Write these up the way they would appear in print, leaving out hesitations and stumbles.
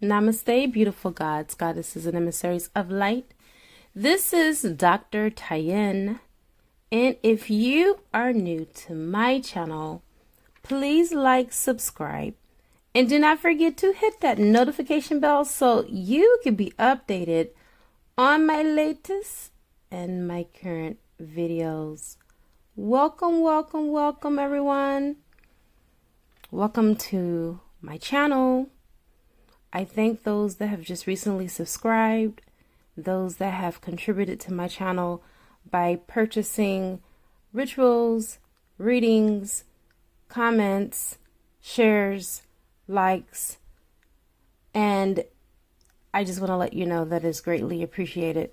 Namaste, beautiful gods, goddesses, and emissaries of light. This is Dr. Tyen, and if you are new to my channel, please like, subscribe, and do not forget to hit that notification bell so you can be updated on my latest and my current videos. Welcome, everyone. Welcome to my channel. I thank those that have just recently subscribed, those that have contributed to my channel by purchasing rituals, readings, comments, shares, likes, and I just want to let you know that it's greatly appreciated.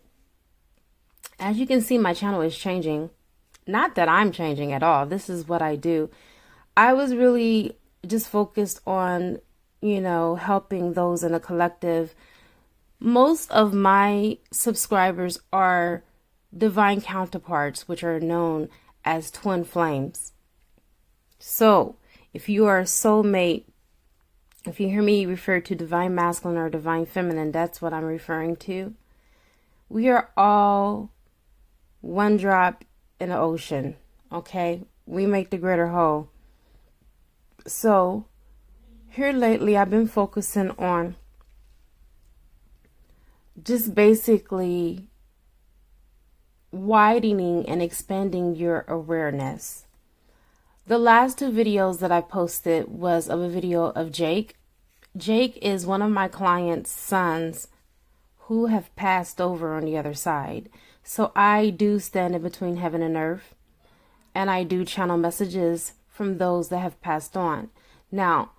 As you can see, my channel is changing. Not that I'm changing at all. This is what I do. I was really just focused on helping those in a collective. Most of my subscribers are divine counterparts, which are known as twin flames. So if you are a soulmate, if you hear me refer to divine masculine or divine feminine, that's what I'm referring to. We are all one drop in the ocean, okay? We make the greater whole. So here lately, I've been focusing on just basically widening and expanding your awareness. The last two videos that I posted was of a video of Jake. Jake is one of my clients' sons who have passed over on the other side. So I do stand in between heaven and earth, and I do channel messages from those that have passed on. Now,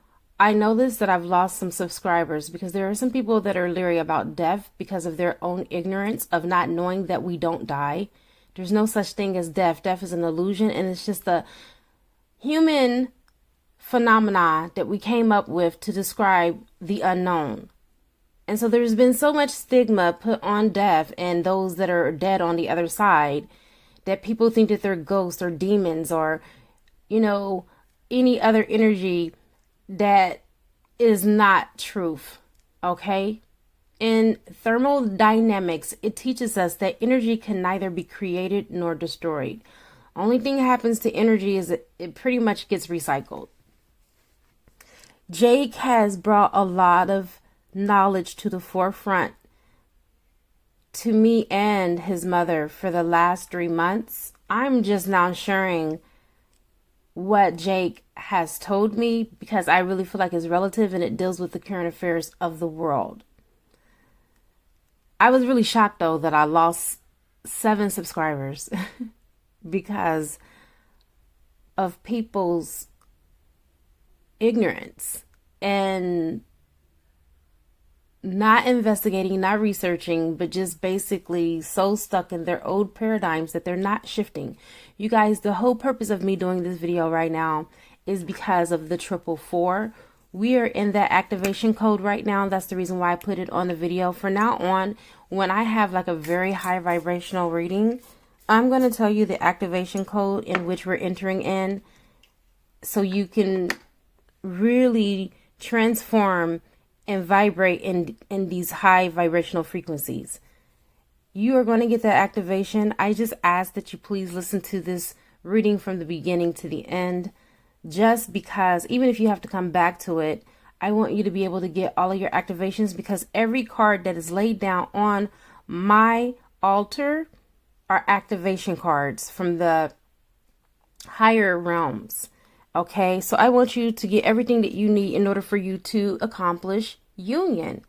I noticed that I've lost some subscribers because there are some people that are leery about death because of their own ignorance of not knowing that we don't die. There's no such thing as death. Death is an illusion, and it's just a human phenomena that we came up with to describe the unknown. And so there's been so much stigma put on death and those that are dead on the other side that people think that they're ghosts or demons or, any other energy that is not truth, okay? In thermodynamics, it teaches us that energy can neither be created nor destroyed. Only thing that happens to energy is it pretty much gets recycled. Jake has brought a lot of knowledge to the forefront to me and his mother for the last 3 months. I'm just now sharing what Jake has told me because I really feel like it's relative and it deals with the current affairs of the world. I was really shocked though that I lost 7 subscribers because of people's ignorance and not investigating, not researching, but just basically so stuck in their old paradigms that they're not shifting. You guys, the whole purpose of me doing this video right now is because of the 444. We are in that activation code right now. That's the reason why I put it on the video. From now on, when I have like a very high vibrational reading, I'm going to tell you the activation code in which we're entering in so you can really transform and vibrate in these high vibrational frequencies. You are going to get that activation. I just ask that you please listen to this reading from the beginning to the end, just because even if you have to come back to it, I want you to be able to get all of your activations, because every card that is laid down on my altar are activation cards from the higher realms. Okay, so I want you to get everything that you need in order for you to accomplish union.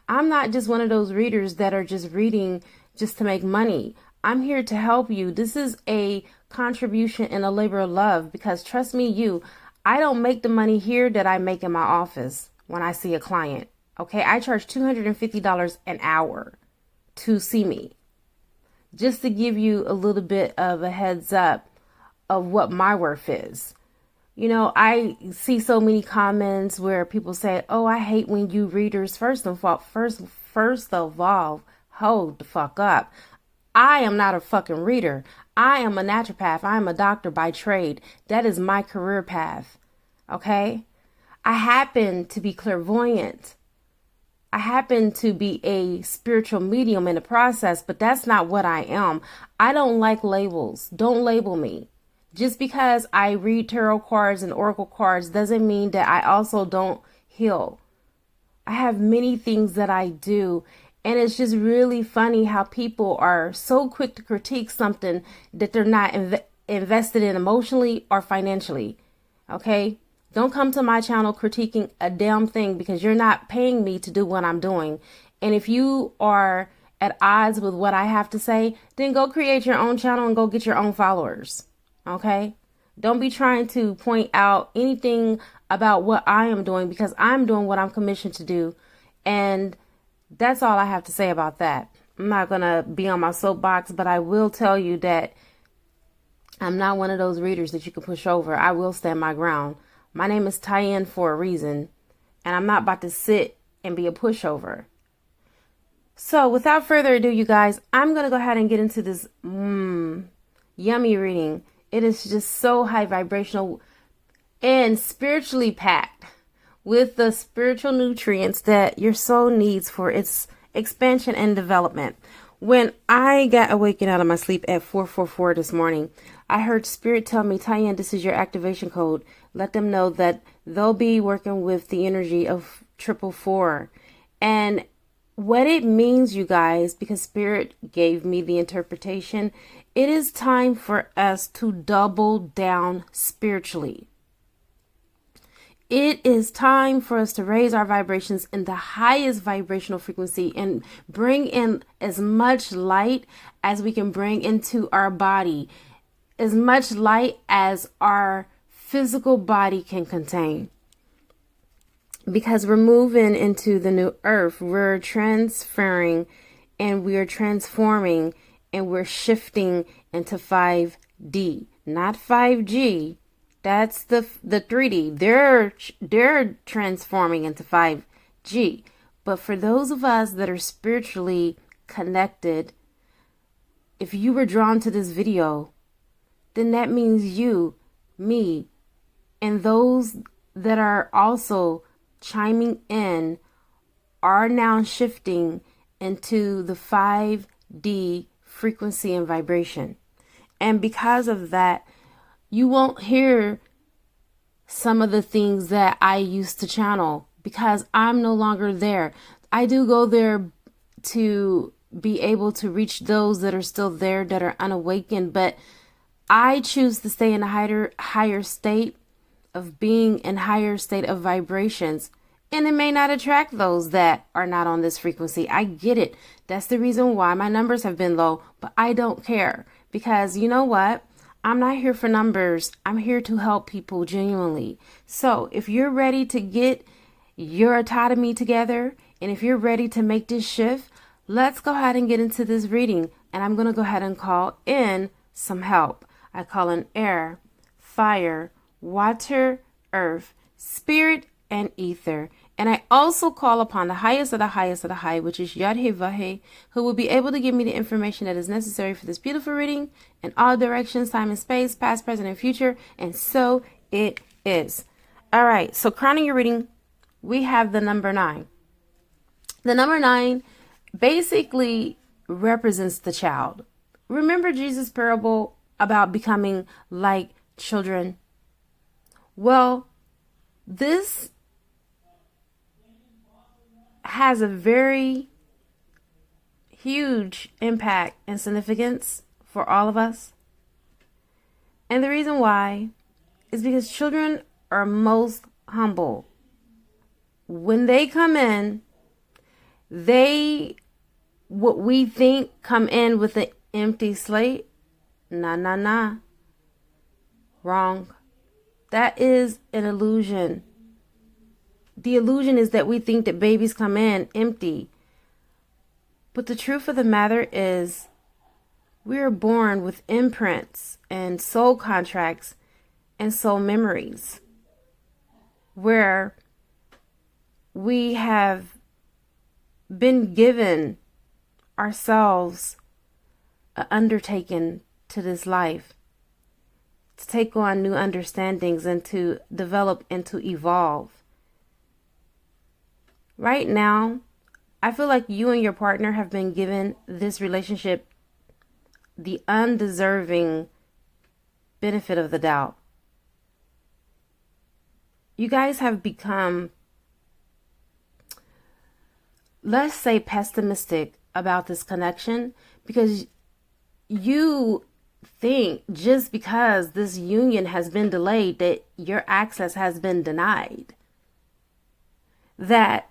I'm not just one of those readers that are just reading just to make money. I'm here to help you. This is a contribution and a labor of love, because trust me, I don't make the money here that I make in my office when I see a client. Okay, I charge $250 an hour to see me. Just to give you a little bit of a heads up of what my worth is. I see so many comments where people say, "Oh, I hate when you readers first of all, hold the fuck up. I am not a fucking reader. I am a naturopath. I am a doctor by trade. That is my career path. Okay? I happen to be clairvoyant. I happen to be a spiritual medium in the process, but that's not what I am. I don't like labels. Don't label me. Just because I read tarot cards and oracle cards doesn't mean that I also don't heal. I have many things that I do. And it's just really funny how people are so quick to critique something that they're not invested in emotionally or financially. Okay? Don't come to my channel critiquing a damn thing because you're not paying me to do what I'm doing. And if you are at odds with what I have to say, then go create your own channel and go get your own followers. Okay? Don't be trying to point out anything about what I am doing because I'm doing what I'm commissioned to do. And that's all I have to say about that. I'm not going to be on my soapbox, but I will tell you that I'm not one of those readers that you can push over. I will stand my ground. My name is Tyann for a reason, and I'm not about to sit and be a pushover. So without further ado, you guys, I'm going to go ahead and get into this yummy reading. It is just so high vibrational and spiritually packed with the spiritual nutrients that your soul needs for its expansion and development. When I got awakened out of my sleep at 4:44 this morning, I heard Spirit tell me, Tyann, this is your activation code. Let them know that they'll be working with the energy of 444. And what it means, you guys, because Spirit gave me the interpretation, it is time for us to double down spiritually. It is time for us to raise our vibrations in the highest vibrational frequency and bring in as much light as we can bring into our body, as much light as our physical body can contain. Because we're moving into the new earth, we're transferring and we're transforming and we're shifting into 5D, not 5G. That's the 3D. They're transforming into 5G. But for those of us that are spiritually connected, if you were drawn to this video, then that means you, me, and those that are also chiming in are now shifting into the 5D frequency and vibration. And because of that, you won't hear some of the things that I used to channel because I'm no longer there. I do go there to be able to reach those that are still there, that are unawakened, but I choose to stay in a higher state of being in higher state of vibrations. And it may not attract those that are not on this frequency. I get it. That's the reason why my numbers have been low, but I don't care because you know what? I'm not here for numbers. I'm here to help people genuinely. So if you're ready to get your autonomy together, and if you're ready to make this shift, let's go ahead and get into this reading. And I'm going to go ahead and call in some help. I call in air, fire, water, earth, spirit, and ether. And I also call upon the highest of the highest of the high, which is Yad-He-Vah-He, who will be able to give me the information that is necessary for this beautiful reading in all directions, time and space, past, present, and future. And so it is. All right. So crowning your reading, we have the number 9. The number 9 basically represents the child. Remember Jesus' parable about becoming like children? Well, this has a very huge impact and significance for all of us. And the reason why is because children are most humble. When they come in, what we think come in with an empty slate. Nah. Wrong. That is an illusion. The illusion is that we think that babies come in empty. But the truth of the matter is we are born with imprints and soul contracts and soul memories where we have been given ourselves an undertaking to this life to take on new understandings and to develop and to evolve. Right now, I feel like you and your partner have been given this relationship the undeserving benefit of the doubt. You guys have become, let's say, pessimistic about this connection because you think just because this union has been delayed that your access has been denied, that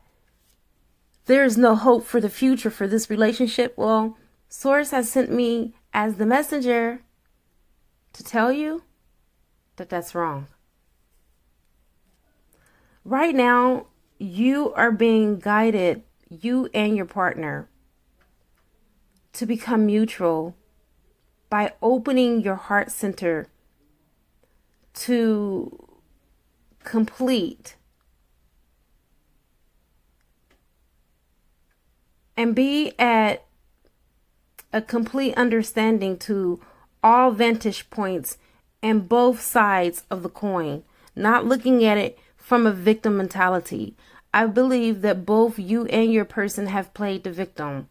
there's no hope for the future for this relationship. Well, Source has sent me as the messenger to tell you that that's wrong. Right now, you are being guided, you and your partner, to become mutual by opening your heart center to complete and be at a complete understanding to all vantage points and both sides of the coin, not looking at it from a victim mentality. I believe that both you and your person have played the victim.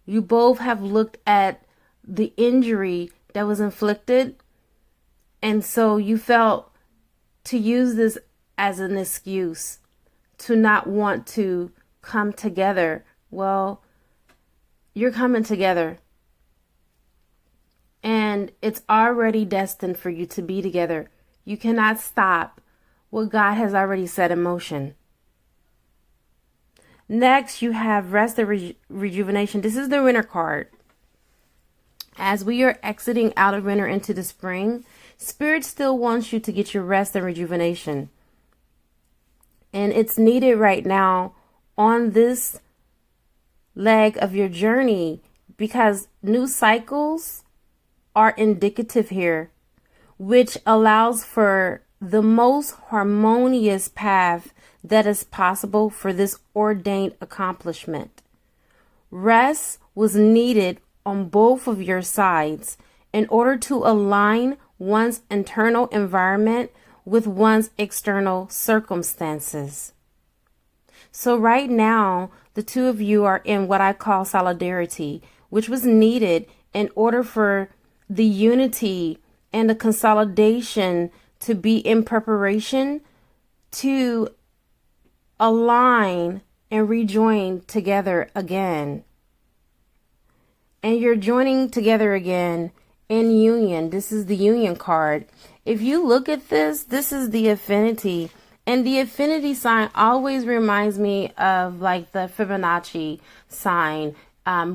You both have looked at the injury that was inflicted, and so you felt to use this as an excuse to not want to come together. Well, you're coming together, and it's already destined for you to be together. You cannot stop what God has already set in motion. Next, you have rest and rejuvenation. This is the winter card. As we are exiting out of winter into the spring, Spirit still wants you to get your rest and rejuvenation. And it's needed right now on this leg of your journey because new cycles are indicative here, which allows for the most harmonious path that is possible for this ordained accomplishment. Rest was needed on both of your sides in order to align one's internal environment with one's external circumstances. So right now, the two of you are in what I call solidarity, which was needed in order for the unity and the consolidation to be in preparation to align and rejoin together again. And you're joining together again in union. This is the union card. If you look at this, this is the affinity. And the affinity sign always reminds me of like the Fibonacci sign.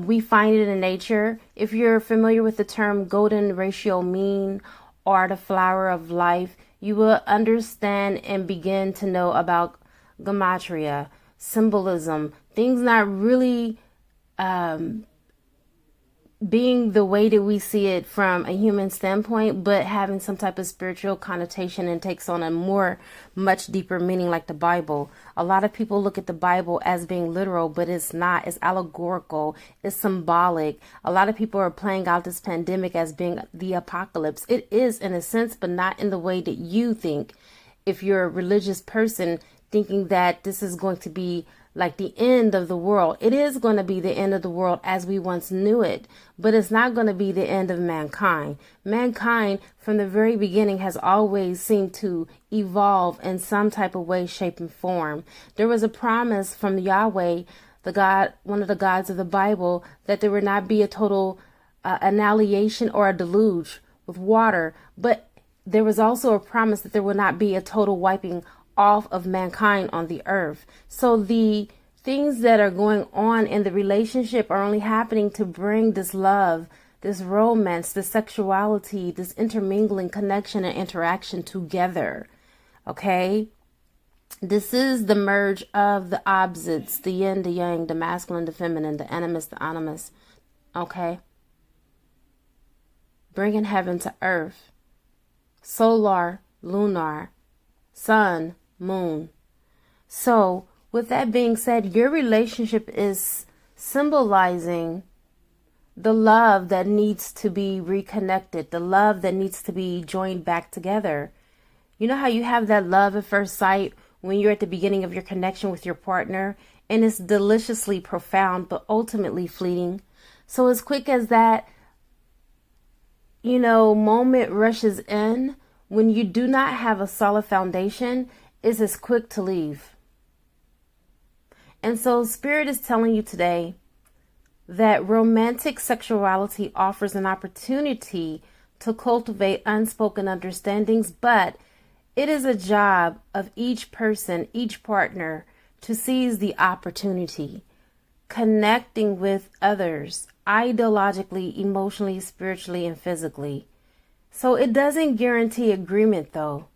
We find it in nature. If you're familiar with the term golden ratio mean or the flower of life, you will understand and begin to know about gematria, symbolism, things not really being the way that we see it from a human standpoint, but having some type of spiritual connotation and takes on a much deeper meaning, like the Bible. A lot of people look at the Bible as being literal, but it's not. It's allegorical. It's symbolic. A lot of people are playing out this pandemic as being the apocalypse. It is in a sense, but not in the way that you think. If you're a religious person thinking that this is going to be like the end of the world, it is going to be the end of the world as we once knew it, but it's not going to be the end of mankind. Mankind from the very beginning has always seemed to evolve in some type of way, shape, and form. There was a promise from Yahweh, the God, one of the gods of the Bible, that there would not be a total annihilation or a deluge with water, but there was also a promise that there would not be a total wiping off of mankind on the earth. So the things that are going on in the relationship are only happening to bring this love, this romance, this sexuality, this intermingling connection and interaction together. Okay? This is the merge of the opposites, the yin, the yang, the masculine, the feminine, the animus, the animus. Okay? Bringing heaven to earth. Solar, lunar, sun, moon. So with that being said, your relationship is symbolizing the love that needs to be reconnected, the love that needs to be joined back together. You know how you have that love at first sight when you're at the beginning of your connection with your partner, and it's deliciously profound, but ultimately fleeting. So as quick as that, moment rushes in, when you do not have a solid foundation, it's as quick to leave. And so Spirit is telling you today that romantic sexuality offers an opportunity to cultivate unspoken understandings, but it is a job of each person, each partner, to seize the opportunity, connecting with others ideologically, emotionally, spiritually, and physically. So it doesn't guarantee agreement, though.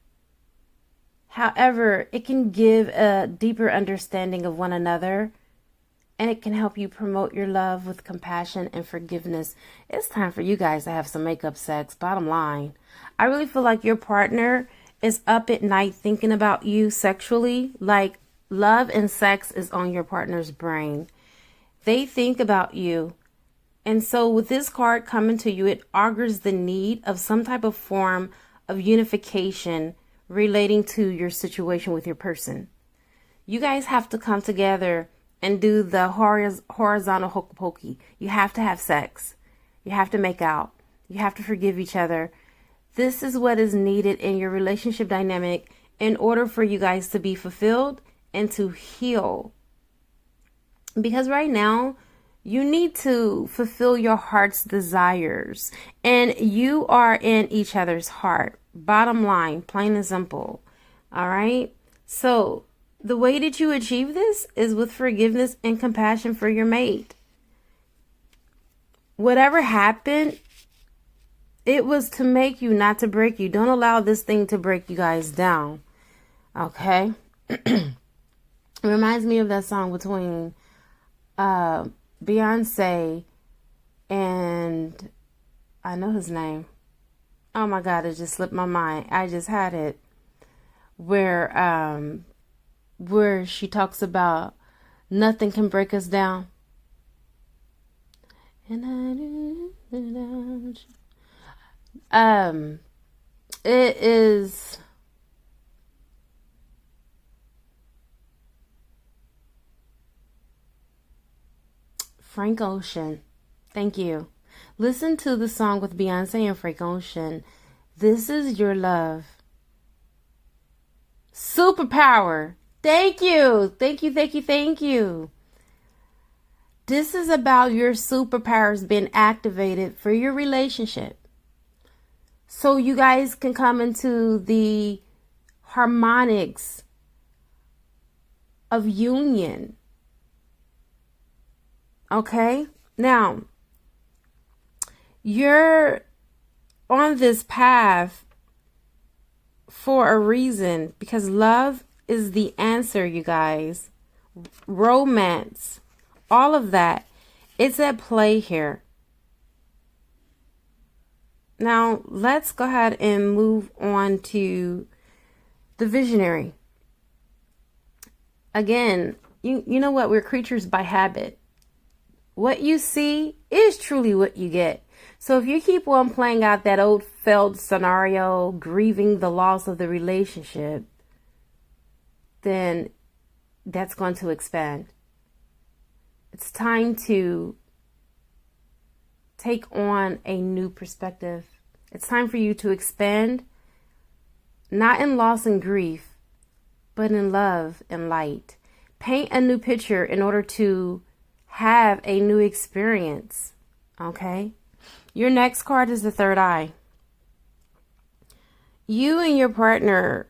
However, it can give a deeper understanding of one another, and it can help you promote your love with compassion and forgiveness. It's time for you guys to have some make-up sex. Bottom line, I really feel like your partner is up at night thinking about you sexually. Like, love and sex is on your partner's brain. They think about you. And so with this card coming to you, it augurs the need of some type of form of unification relating to your situation with your person. You guys have to come together and do the horizontal hokey pokey. You have to have sex. You have to make out. You have to forgive each other. This is what is needed in your relationship dynamic in order for you guys to be fulfilled and to heal. Because right now, you need to fulfill your heart's desires, and you are in each other's heart. Bottom line, plain and simple. All right. So the way that you achieve this is with forgiveness and compassion for your mate. Whatever happened, it was to make you, not to break you. Don't allow this thing to break you guys down. Okay. It reminds me of that song between Beyonce and I know his name. Oh my God, it just slipped my mind. I just had it. Where she talks about nothing can break us down. And it is Frank Ocean. Thank you. Listen to the song with Beyonce and Frank Ocean. This is your love. Superpower. Thank you. Thank you. Thank you. Thank you. This is about your superpowers being activated for your relationship. So you guys can come into the harmonics of union. Okay? Now, you're on this path for a reason, because love is the answer, you guys. Romance, all of that, it's at play here. Now, let's go ahead and move on to the visionary. Again, you know what? We're creatures by habit. What you see is truly what you get. So if you keep on playing out that old failed scenario, grieving the loss of the relationship, then that's going to expand. It's time to take on a new perspective. It's time for you to expand, not in loss and grief, but in love and light. Paint a new picture in order to have a new experience. Okay? Your next card is the third eye. You and your partner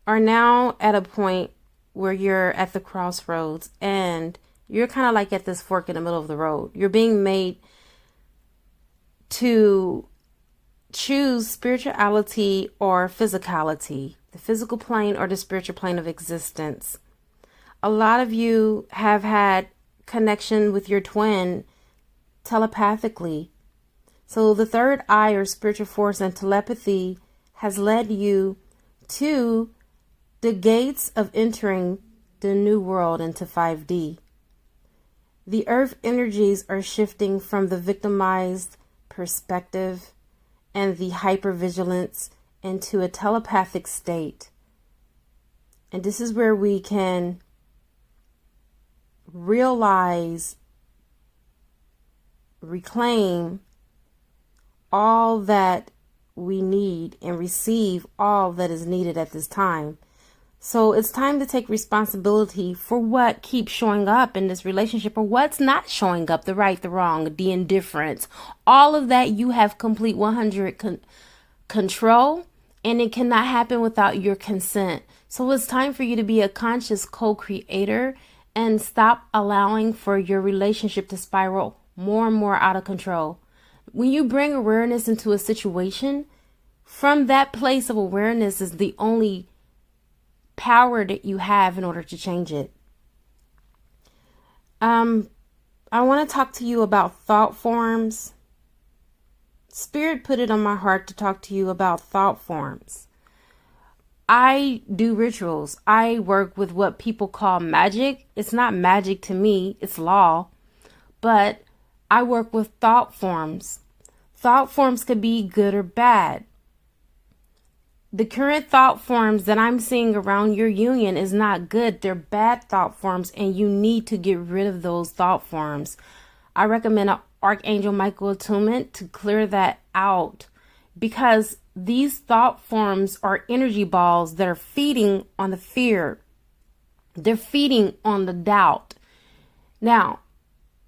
are now at a point where you're at the crossroads, and you're kind of like at this fork in the middle of the road. You're being made to choose spirituality or physicality, the physical plane or the spiritual plane of existence. A lot of you have had connection with your twin telepathically. So the third eye, or spiritual force and telepathy, has led you to the gates of entering the new world into 5D. The earth energies are shifting from the victimized perspective and the hypervigilance into a telepathic state. And this is where we can realize, reclaim all that we need and receive all that is needed at this time. So it's time to take responsibility for what keeps showing up in this relationship, or what's not showing up, the right, the wrong, the indifference. All of that you have complete 100 control, and it cannot happen without your consent. So it's time for you to be a conscious co-creator and stop allowing for your relationship to spiral more and more out of control. When you bring awareness into a situation, from that place of awareness is the only power that you have in order to change it. I want to talk to you about thought forms. Spirit put it on my heart to talk to you about thought forms. I do rituals. I work with what people call magic. It's not magic to me, it's law. But I work with thought forms. Thought forms could be good or bad. The current thought forms that I'm seeing around your union is not good. They're bad thought forms, and you need to get rid of those thought forms. I recommend Archangel Michael Attunement to clear that out, because these thought forms are energy balls that are feeding on the fear. They're feeding on the doubt. Now,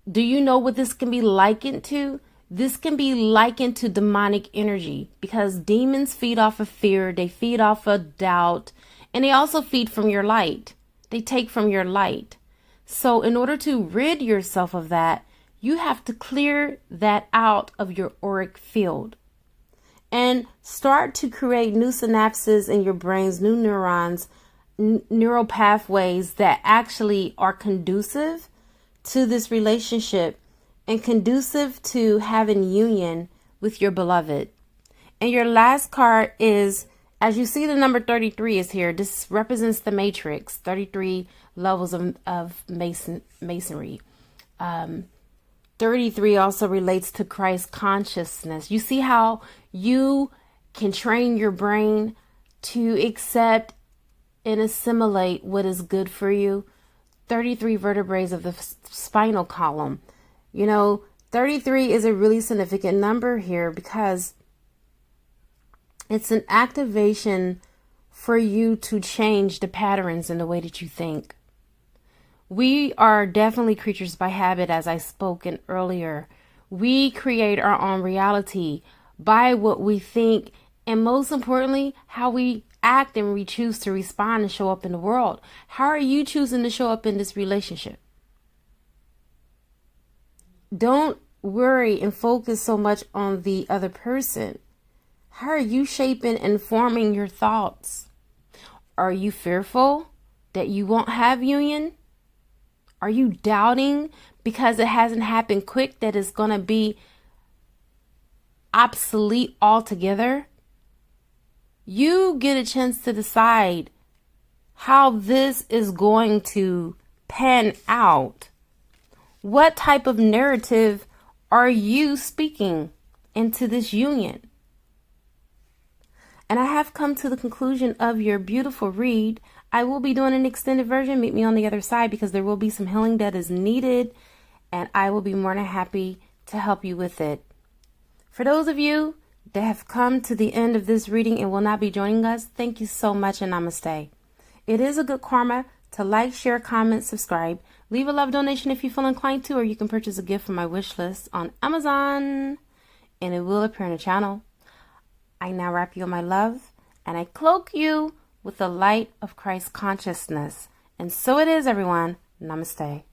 do you know what this can be likened to? This can be likened to demonic energy, because demons feed off of fear, they feed off of doubt, and they also feed from your light. They take from your light. So in order to rid yourself of that, you have to clear that out of your auric field and start to create new synapses in your brains, new neurons, neural pathways that actually are conducive to this relationship and conducive to having union with your beloved. And your last card is, as you see, the number 33 is here. This represents the matrix, 33 levels of masonry. 33 also relates to Christ consciousness. You see how you can train your brain to accept and assimilate what is good for you. 33 vertebrae of the spinal column. You know, 33 is a really significant number here because it's an activation for you to change the patterns in the way that you think. We are definitely creatures by habit, as I spoken earlier. We create our own reality by what we think, and most importantly, how we act and we choose to respond and show up in the world. How are you choosing to show up in this relationship? Don't worry and focus so much on the other person. How are you shaping and forming your thoughts? Are you fearful that you won't have union? Are you doubting because it hasn't happened quick that it's going to be obsolete altogether? You get a chance to decide how this is going to pan out. What type of narrative are you speaking into this union? And I have come to the conclusion of your beautiful read. I will be doing an extended version. Meet me on the other side because there will be some healing that is needed, and I will be more than happy to help you with it. For those of you that have come to the end of this reading and will not be joining us, thank you so much and namaste. It is a good karma to like, share, comment, subscribe. Leave a love donation if you feel inclined to, or you can purchase a gift from my wish list on Amazon, and it will appear in the channel. I now wrap you in my love, and I cloak you with the light of Christ consciousness. And so it is, everyone. Namaste.